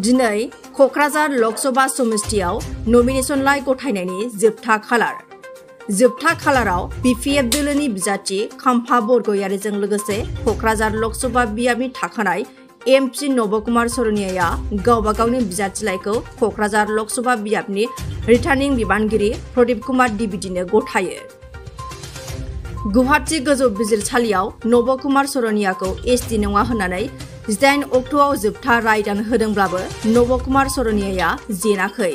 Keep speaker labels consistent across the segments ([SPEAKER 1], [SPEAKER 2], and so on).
[SPEAKER 1] दिनै क'क्राझार लकसभा समिस्टियाव नमिनेशन गथायनायनि जोबथा खालार। जोबथा खालाराव बिपिएफ दोलोनि बिजाथि खाम्फा बरगयारिजों लोगोसे क'क्राझार लकसभा बियाबनि थाखानाय एमपि नबकुमार सरनियाया गावबा गावनि बिजाथिलाइखौ क'क्राझार लकसभा बियाबनि रिटार्निं बिबानगिरि प्रदीप कुमार दिबिदिनो गथायो। गुवाहाटी गोजौ बिजिरसालियाव नबकुमार सरनियाखौ एसटि नङा होननानै 18 अक्ट'आव जोबथा रायदान होदोंब्लाबो नबकुमार सरनियाया जेनाखै।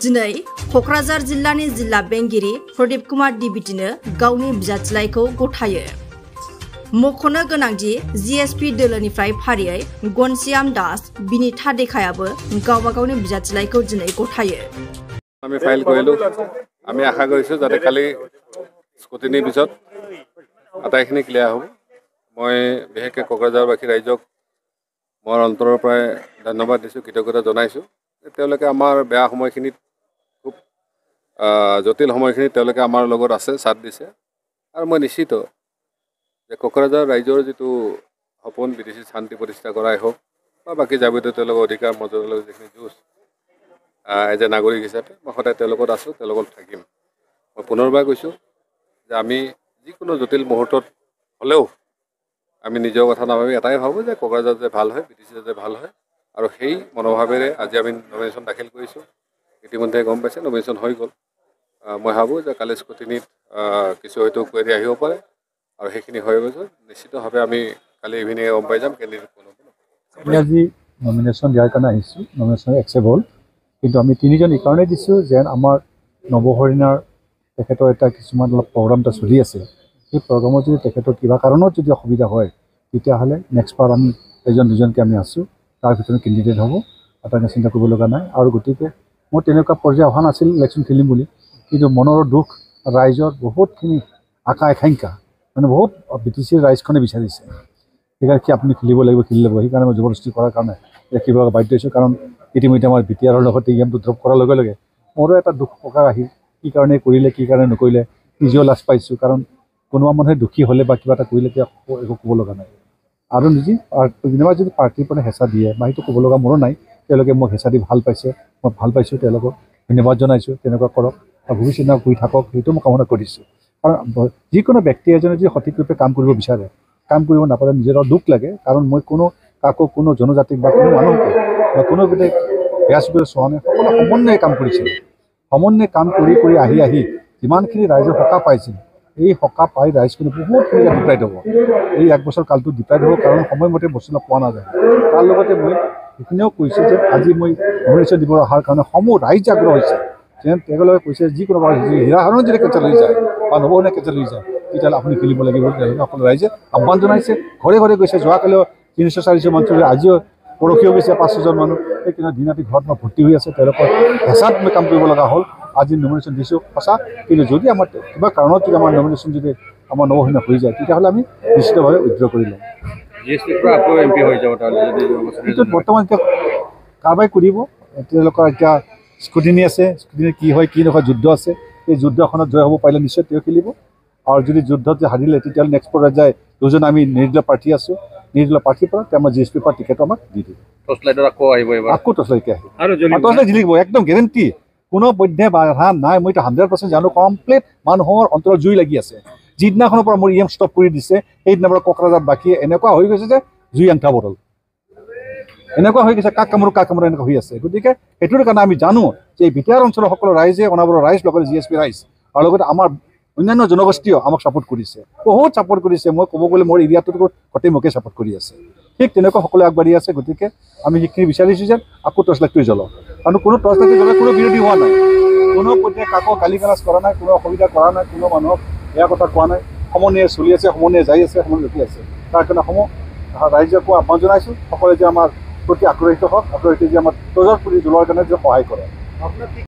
[SPEAKER 1] दिनै क'क्राझार जिल्लानि जिल्ला बेंगिरि प्रदीप कुमार दिबिदिनो गावनि बिजाथिलाइखौ गथायो। मख'नो गोनांदि जिएसपि दोलोनिफ्राय फारियै घनश्याम दास बिनिता देखायाबो गावबा गावनि बिजाथिलाइखौ दिनै गथायो।
[SPEAKER 2] আমি ফাইল কৰিলো। আমি আশা কৰিছো যাতে কালি স্কুটিনিৰ পিছত আটাইখিনি ক্লিয়াৰ হ'ব। মই বিশেষকৈ কোকৰাঝাৰবাসী ৰাইজক মোৰ অন্তৰৰ পৰাই ধন্যবাদ দিছোঁ, কৃতজ্ঞতা জনাইছোঁ। তেওঁলোকে আমাৰ বেয়া সময়খিনিত খুব জটিল সময়খিনিত তেওঁলোকে আমাৰ লগত আছে, সাথ দিছে। আৰু মই নিশ্চিত যে কোকৰাঝাৰ ৰাইজৰ যিটো সপোন বিদেশী শান্তি প্ৰতিষ্ঠা কৰাই হওক বা বাকী যাৱতীয় তেওঁলোকৰ অধিকাৰ মৰ্যাদালৈ যিখিনি যুঁজ এজ এ নাগৰিক হিচাপে মই সদায় তেওঁলোকত আছোঁ, তেওঁলোকত থাকিম। মই পুনৰবাৰ কৈছোঁ যে আমি যিকোনো জটিল মুহূৰ্তত হ'লেও আমি নিজৰ কথা নাভাবি এটাই ভাবোঁ যে কোকৰাঝাৰ যে ভাল হয়, বিটিচি যে ভাল হয়। আৰু সেই মনোভাৱেৰে আজি আমি নমিনেশ্যন দাখিল কৰিছোঁ। ইতিমধ্যে গম পাইছে নমিনেশ্যন হৈ গ'ল। মই ভাবোঁ যে কালি স্কুটিনিত কিছু হয়তো কুৱেৰি আহিব পাৰে আৰু সেইখিনি হৈ গৈছে। নিশ্চিতভাৱে আমি কালি ইভিনিঙে গম পাই যাম কেণ্ডিডেট কোন হ'ব।
[SPEAKER 3] আমি আজি নমিনেশ্যন দিয়াৰ কাৰণে আহিছোঁ, নমিনেশ্যন একচেপ্ট হ'ল। কিন্তু আমি তিনিজন এইকাৰণেই দিছোঁ যে আমাৰ নৱহৰিণাৰ তেখেতৰ এটা কিছুমান অলপ প্ৰগ্ৰাম এটা চলি আছে। সেই প্ৰগ্ৰামত যদি তেখেতৰ কিবা কাৰণত যদি অসুবিধা হয় তেতিয়াহ'লে নেক্সট বাৰ আমি এজন দুজনকৈ আমি আছোঁ, তাৰ ভিতৰত কেণ্ডিডেট হ'ব। এটা চিন্তা কৰিব লগা নাই। আৰু গতিকে মোৰ তেনেকুৱা পৰ্যায় অহা নাছিল ইলেকশ্যন খেলিম বুলি, কিন্তু মনৰ দুখ ৰাইজৰ বহুতখিনি আশা আকাংক্ষা মানে বহুত বিটিচিৰ ৰাইজখনে বিচাৰিছে। সেইকাৰণে কি আপুনি খেলিব লাগিব, খেলি ল'ব। সেইকাৰণে মই জবৰদস্তি কৰাৰ কাৰণে খেলিব বাধ্য হৈছোঁ। কাৰণ ইতিমধ্যে আমাৰ বিটিআৰৰ লগতে গেমটো ড্ৰপ কৰাৰ লগে লগে মোৰো এটা দুখ প্ৰকাশ আহিল। কি কাৰণে কৰিলে, কি কাৰণে নকৰিলে নিজেও লাজ পাইছোঁ। কাৰণ কোনোবা মানুহে দুখী হ'লে বা কিবা এটা কৰিলে তেতিয়া একো ক'ব লগা নাই। আৰু যেনিবা যদি পাৰ্টীৰ পৰা হেঁচা দিয়ে বা সেইটো ক'ব লগা মোৰো নাই। তেওঁলোকে মোক হেঁচা দি ভাল পাইছে, মই ভাল পাইছোঁ, তেওঁলোকক ধন্যবাদ জনাইছোঁ। তেনেকুৱা কৰক আৰু ভৱিষ্যতে কৰি থাকক, সেইটো মই কামনা কৰিছোঁ। কাৰণ যিকোনো ব্যক্তি এজনে যদি সঠিক ৰূপে কাম কৰিব বিচাৰে, কাম কৰিব নাপালে নিজৰ দুখ লাগে। কাৰণ মই কোনো জনজাতিক বা কোনো মানুহকে বা কোনো গোটেই বেয়া চকুৰে চোৱা নাই। সকলো সমন্বয়ে কাম কৰিছিল। সমন্বয়ে কাম কৰি আহি যিমানখিনি ৰাইজৰ সকাহ পাইছিল, এই সকাহ পাই ৰাইজখিনি বহুতখিনি ডিপ্ৰাইড হ'ব। এই 1 বছৰ কালটো ডিপ্ৰাইড হ'ব, কাৰণ সময়মতে বস্তু পোৱা নাযায়। তাৰ লগতে মই সেইখিনিও কৈছোঁ যে আজি মই নমিনেশ্যন দিব অহাৰ কাৰণে সমূহ ৰাইজ আগ্ৰহ হৈছে। যেন তেওঁলোকে কৈছে যিকোনো হীৰাহৰণ যদি কেঞ্চেল হৈ যায় বা নৱহৰণে কেঞ্চেল হৈ যায় তেতিয়াহ'লে আপুনি খেলিব লাগিব। তেওঁলোকে সকলো ৰাইজে আহ্বান জনাইছে, ঘৰে ঘৰে গৈছে। যোৱাকালিও 300-400 মানুহ, আজিও পৰহিও গৈছে 500জন মানুহ। সেই দিন ৰাতি ঘৰত মই ভৰ্তি হৈ আছে। তেওঁলোকৰ হেঁচাত মই কাম কৰিব লগা হ'ল। আজি নমিনেশ্যন দিছোঁ সঁচা, কিন্তু যদি আমাৰ কিবা কাৰণত যদি আমাৰ নমিনেশ্যন যদি আমাৰ নৱহৰণীয়া হৈ যায় তেতিয়াহ'লে আমি নিশ্চিতভাৱে উইথড্ৰ কৰি ল'ম। কিন্তু বৰ্তমান এতিয়া কাৰবাই কৰিব, তেওঁলোকৰ এতিয়া স্কুটিনি আছে। স্কুটিনি কি হয় কি নহয় যুদ্ধ আছে। এই যুদ্ধখনত জয় হ'ব পাৰিলে নিশ্চয় তেওঁ খেলিব। আৰু যদি যুদ্ধত হাৰিলে তেতিয়াহ'লে নেক্সট পৰ্যায়ত যায় দুজন আমি নিৰ্দলীয় প্ৰাৰ্থী আছোঁ। নিৰ্দলীয় প্ৰাৰ্থীৰ পৰা তেওঁ আমাৰ জিএছপি পৰা টিকেটটো আমাক দি দিব। আকৌ টৰ্চলাইটকে আহিব, টৰ্চলাইট জিলিকিব, একদম গেৰেণ্টি। কোনো পধ্যে বাধা নাই। মই এতিয়া 100% জানো। কমপ্লিট মানুহৰ অন্তৰত জুই লাগি আছে। যিদিনাখনৰ পৰা মোৰ EM ষ্টপ কৰি দিছে সেইদিনাৰ পৰা কোকৰাঝাৰবাসীয়ে এনেকুৱা হৈ গৈছে যে জুই আংঠা বটল এনেকুৱা হৈ গৈছে, কাক কামোৰো এনেকুৱা হৈ আছে। গতিকে সেইটোৰ কাৰণে আমি জানো যে এই বিটিআৰ অঞ্চলৰ সকলো ৰাইজে, অনাবৰৰ ৰাইজ, লগতে জিএছপি ৰাইজ আৰু লগতে আমাৰ অন্যান্য জনগোষ্ঠীয়েও আমাক ছাপোৰ্ট কৰিছে, বহুত ছাপোৰ্ট কৰিছে। মই ক'ব গ'লে মোৰ এৰিয়াটোত গোটেই মোকে ছাপোৰ্ট কৰি আছে। ঠিক তেনেকুৱা সকলোৱে আগবাঢ়ি আছে। গতিকে আমি সেইখিনি বিচাৰিছোঁ যে আকৌ টৰ্চলাইটটো জ্বলক। কাৰণ কোনো টৰ্চলাইটটো জ্বলাই কোনো বিৰোধী হোৱা নাই, কোনো পৰ্যায়ে কাকো গালি গালাজ কৰা নাই, কোনো অসুবিধা কৰা নাই, কোনো মানুহক বেয়া কথা কোৱা নাই। সমন্বয়ে চলি আছে, সমন্বয়ে যাই আছে, সমন্বয়ে ৰখি আছে। তাৰ কাৰণে ৰাইজকো আহ্বান জনাইছোঁ, সকলোৱে যে আমাৰ প্ৰতি আগ্ৰহীত হওক, আগ্ৰহীত যে আমাৰ টৰ্চৰ প্ৰতি জ্বলোৱাৰ কাৰণে যে সহায় কৰে।